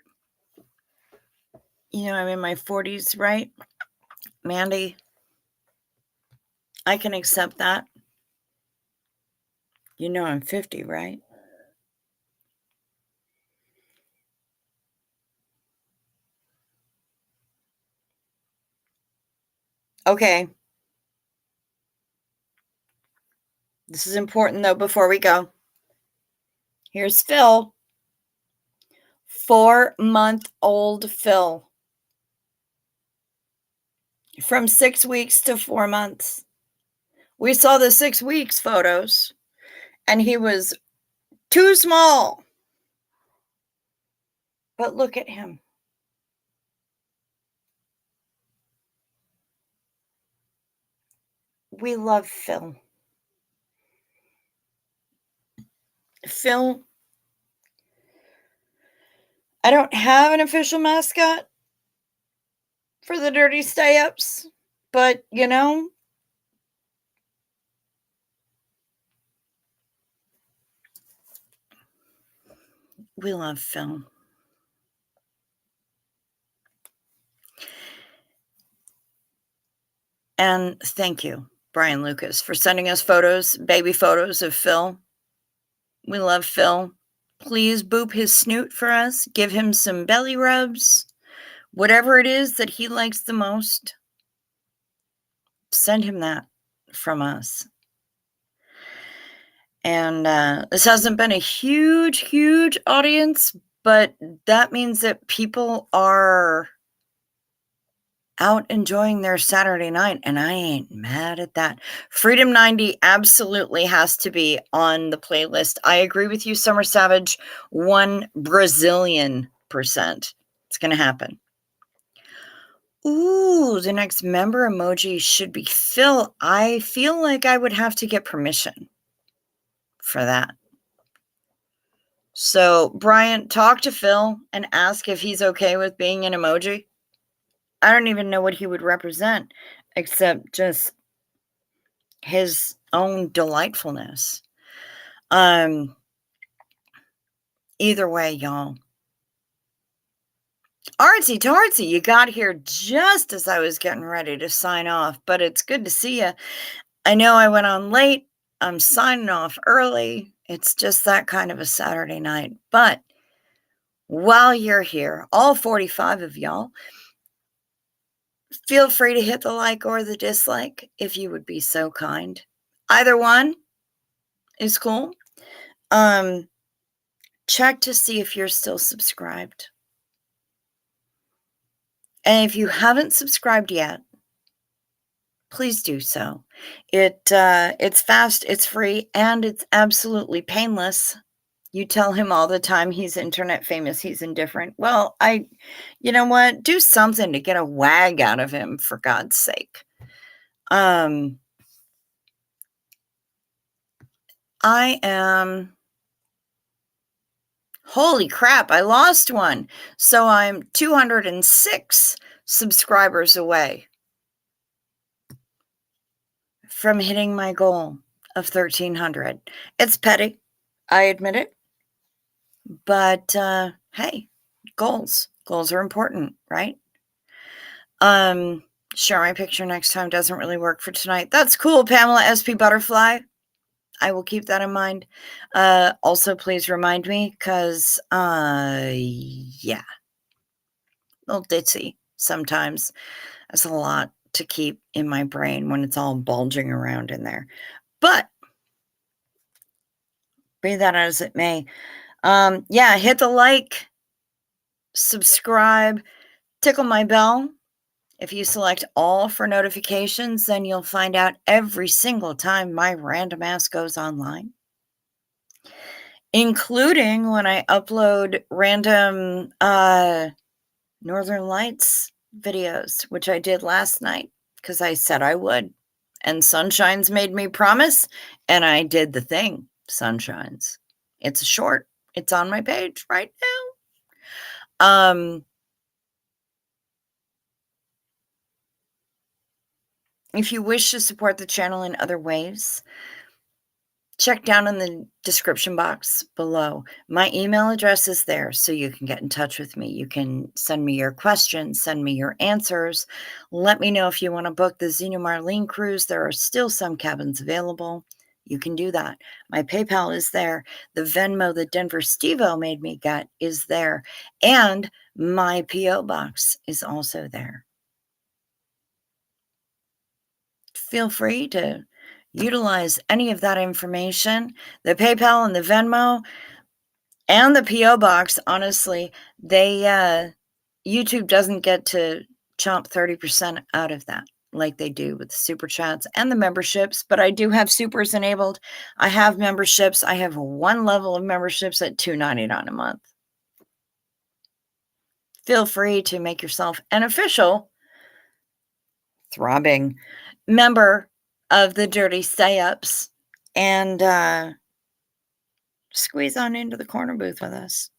You know, I'm in my 40s, right? Mandy, I can accept that. You know I'm 50, right? Okay. This is important, though, before we go. Here's Phil. 4-month-old Phil. From 6 weeks to 4 months. We saw the 6 weeks photos, and he was too small. But look at him. We love Phil. Phil, I don't have an official mascot for the Dirty Stay-Ups, but, you know, we love Phil. And thank you, Brian Lucas, for sending us photos, baby photos of Phil. We love Phil. Please boop his snoot for us. Give him some belly rubs. Whatever it is that he likes the most, send him that from us. And this hasn't been a huge audience, but that means that people are out enjoying their Saturday night, and I ain't mad at that. Freedom 90 absolutely has to be on the playlist. I agree with you, Summer Savage, 1 Brazilian %. It's going to happen. Ooh, the next member emoji should be Phil. I feel like I would have to get permission for that. So, Brian, talk to Phil and ask if he's okay with being an emoji. I don't even know what he would represent, except just his own delightfulness. Either way, y'all. Artsy Tartsy, you got here just as I was getting ready to sign off, but it's good to see you. I know I went on late. I'm signing off early. It's just that kind of a Saturday night. But while you're here, all 45 of y'all, feel free to hit the like or the dislike if you would be so kind. Either one is cool. Check to see if you're still subscribed. And if you haven't subscribed yet, please do so. It's fast, it's free, and it's absolutely painless. You tell him all the time he's internet famous, he's indifferent. Well, you know what? Do something to get a wag out of him, for God's sake. I am, holy crap, I lost one. So I'm 206 subscribers away from hitting my goal of 1,300. It's petty, I admit it. But hey, goals are important, right? Share my picture next time doesn't really work for tonight. That's cool, Pamela SP Butterfly. I will keep that in mind. Also, please remind me, because yeah, a little ditzy sometimes. That's a lot to keep in my brain when it's all bulging around in there. But be that as it may, yeah, hit the like, subscribe, tickle my bell. If you select all for notifications, then you'll find out every single time my random ass goes online, including when I upload random Northern Lights videos, which I did last night because I said I would. And Sunshine's made me promise, and I did the thing. Sunshine's. It's a short. It's on my page right now. If you wish to support the channel in other ways, check down in the description box below. My email address is there, so you can get in touch with me. You can send me your questions, send me your answers. Let me know if you want to book the Xena Marlene cruise. There are still some cabins available. You can do that. My PayPal is there. The Venmo that Denver Steve-O made me get is there. And my P.O. box is also there. Feel free to utilize any of that information. The PayPal and the Venmo and the P.O. box, honestly, YouTube doesn't get to chomp 30% out of that like they do with the super chats and the memberships, but I do have supers enabled. I have memberships. I have one level of memberships at $2.99 a month. Feel free to make yourself an official throbbing member of the Dirty Stay-Ups and squeeze on into the corner booth with us.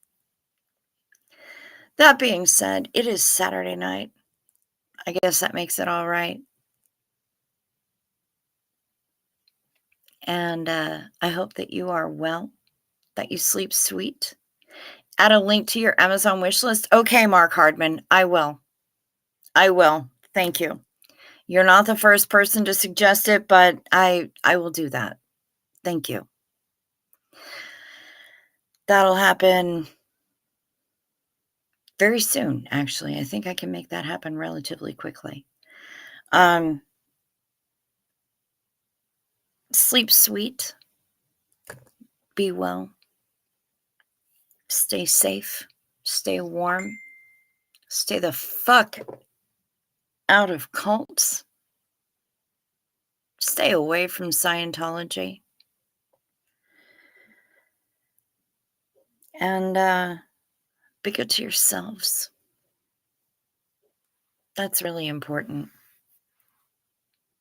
That being said, it is Saturday night. I guess that makes it all right. And I hope that you are well, that you sleep sweet. Add a link to your Amazon wish list. Okay, Mark Hardman, I will. I will. Thank you. You're not the first person to suggest it, but I will do that. Thank you. That'll happen very soon, actually. I think I can make that happen relatively quickly. Sleep sweet. Be well. Stay safe. Stay warm. Stay the fuck out of cults. Stay away from Scientology. And be good to yourselves. That's really important.